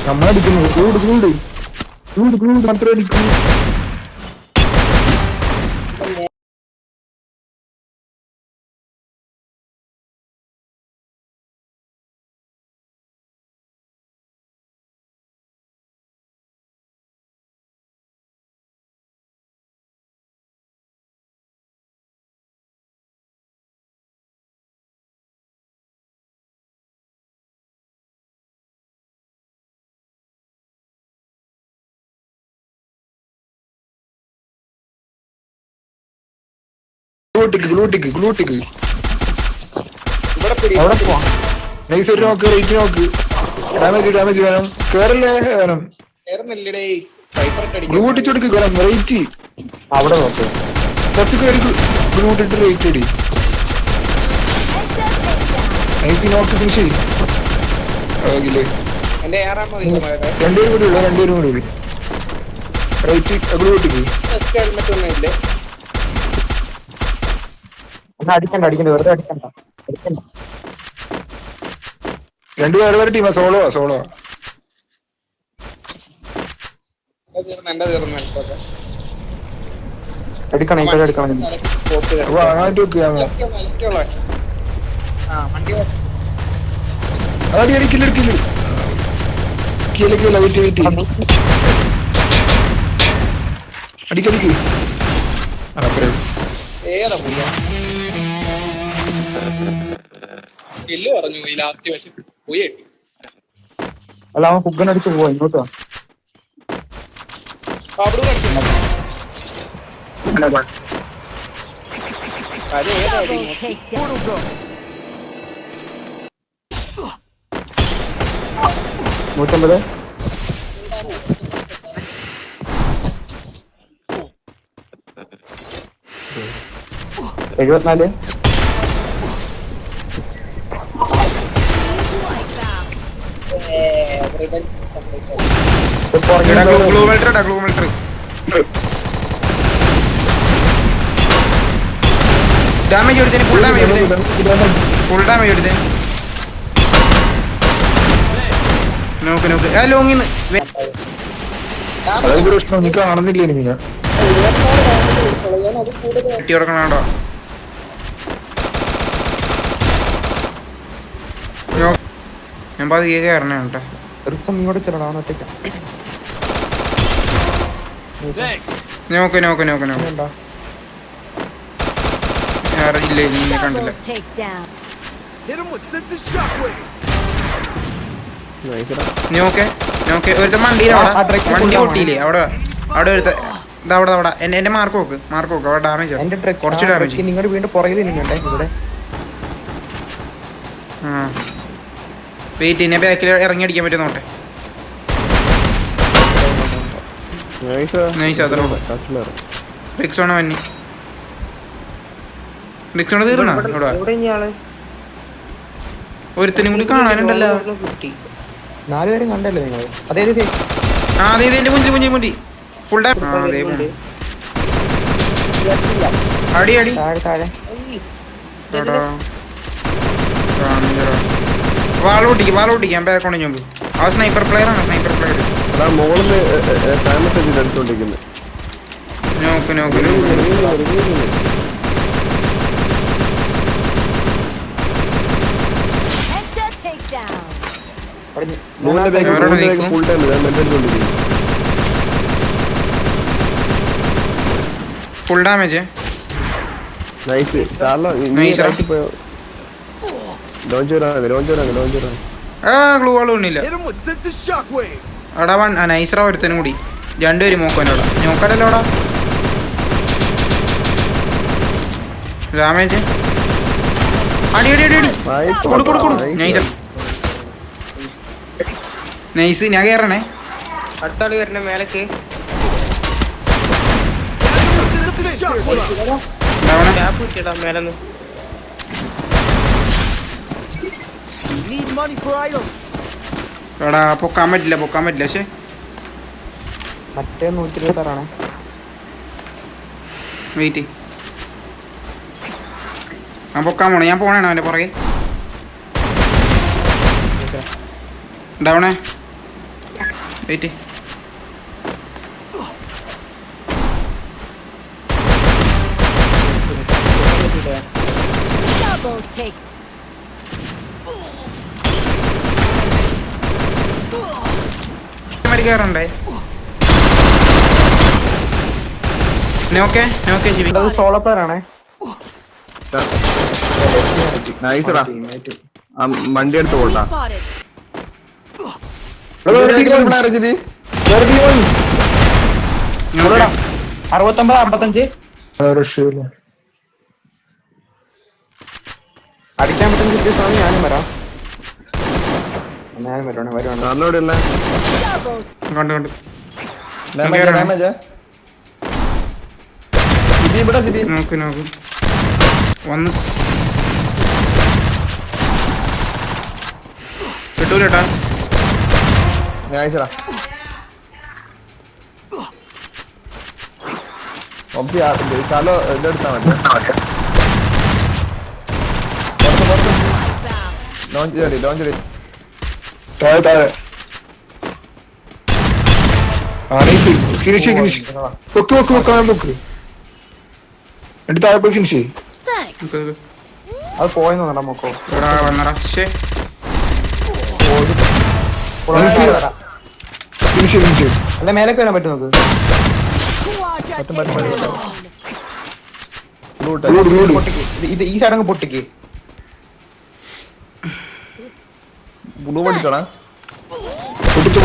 നമ്മളടിക്കുന്നു മാത്രം അടിക്കുന്നു. ഗ്ലൂട്ടിക്ക് അവിടെ പോവാം. നൈസ് ഒരു നോക്ക്, റേറ്റ് നോക്ക്. ഡാമേജ് വേണം. കേറല്ലേ വേണം. ഗ്ലൂട്ടിച്ചെടുക്ക് വേണം. റേറ്റ് അവിടെ നോക്ക്. കുറച്ച് കയറി ഗ്ലൂട്ടിട്ട് റേറ്റ് അടി. നൈസ് നോക്ക് ഫിനിഷ്. രണ്ടുപേരും കൂടി ഉള്ളു. റേറ്റ് ഗ്ലൂട്ടിക്ക് അടിക്കണ്ട വെറുതെ അടിക്കണ്ട. രണ്ടു വേറെ ടീമാ. സോളോ എടുക്കണം. അടിക്കടിക്ക് അല്ല, അവൻ കുക്കനടിച്ച് പോവാ. ഇങ്ങോട്ടോ നൂറ്റമ്പത്. എഴുപത്തിനാല്. ഡാമേജ് എടുത്തേ. ഫുൾ ഡാമേജ് എടുത്തേ. നോക്ക് ലോങ്ങിന്ന് പ്രശ്നം നീ കാണുന്നില്ലേ? നിങ്ങൾ കെട്ടി കൊടുക്കണോ? ഞാൻ പതിയെ കയറണേ കേട്ടോ. ഇങ്ങോട്ട് ചെല്ലണം. അവൻ ഒറ്റയ്ക്ക് നോക്ക്. ഇല്ല നീ കണ്ടില്ല. നോക്കെ ഒരുത്ത വണ്ടി പൊട്ടിയില്ലേ അവിടെ ഒരുത്ത. അവിടെ എന്റെ മാർക്ക് നോക്ക്. അവിടെ ഡാമേജ്, കുറച്ച് ഡാമേജ്. നിങ്ങളുടെ വീണ്ടും പുറകിൽ ഇവിടെ വെയിറ്റ്. എന്നെ ബാക്കിൽ ഇറങ്ങി അടിക്കാൻ പറ്റും നോട്ടെ. റിക്സോണ വന്നി. റിക്സോണ തീർന്നാ ഇവിടെ. ഒരുത്തനും കൂടി കാണാനുണ്ടല്ലോ. 4 പേരും കണ്ടല്ലേ നിങ്ങൾ? അതെ എന്റെ മുഞ്ചി ഫുൾ ടൈം. അടി താഴെ വാളോട്ടിക്കാൻ ബാക്ക് കൊണ്ട് ഞമ്പ്. ആ സ്നൈപ്പർ പ്ലെയർ ആണ്. നോക്ക്. Full damage. ഗ്ലൂ വാൾ കൊണ്ടില്ല. അവിടെ നൈസറ ഒരുത്തനും കൂടി. രണ്ടുപേരും മോക്കനോടാ. നോക്കലല്ലോടാ. ഡാമേജ്. അടി കൊടു. നൈസ്. ഞാൻ കയറണേ. അടുത്താള് വരണ മേലേക്ക്. മേലെന്ന് എടാ പൊക്കാൻ പറ്റില്ല. പക്ഷേ മറ്റേ 126 വെയിറ്റ്. ഞാൻ പൊക്കാൻ പോണേ. അവൻ്റെ പുറകെ. ഡൗണേ. വെയിറ്റ്. Double take. മരിക്കാറുണ്ടേ. നോക്കേ ശിവി. സോളോ പ്ലെയർ ആണേ. നൈസടാ. വണ്ടി എടുത്ത് പോട്ടാ. Spotted. റെസിപ്പി 69-55. അടിക്കാൻ പറ്റുന്ന സിറ്റുവേഷൻ ഞാനും വരാം. വരുവാണ്. അന്നോടെയുള്ള Double. കണ്ടു നോക്ക് വന്ന് കിട്ടൂലേട്ടാ. നൈസടാ. ചാലോ ഇതെടുത്താ മതി. ലോഞ്ച് ചെയ്തി. താഴെ ഫിനിഷ് പൊക്ക് എന്നിട്ട് താഴെ പോയി ഫിനിഷ് ചെയ്യും. Thanks. അത് പോയെന്ന് നോക്കണ്ട മോക്കോ. വന്നടാ. ശേ ഫിനിഷ് അല്ല മേലേക്ക് വരാൻ പറ്റും നോക്ക്. Quadra പൊട്ടിക്ക്. ഇത് ഈ സൈഡ് അങ്ങ് പൊട്ടിക്ക്. ബ്ലൂ പൊട്ടിക്കോളാം. പൊട്ടിച്ച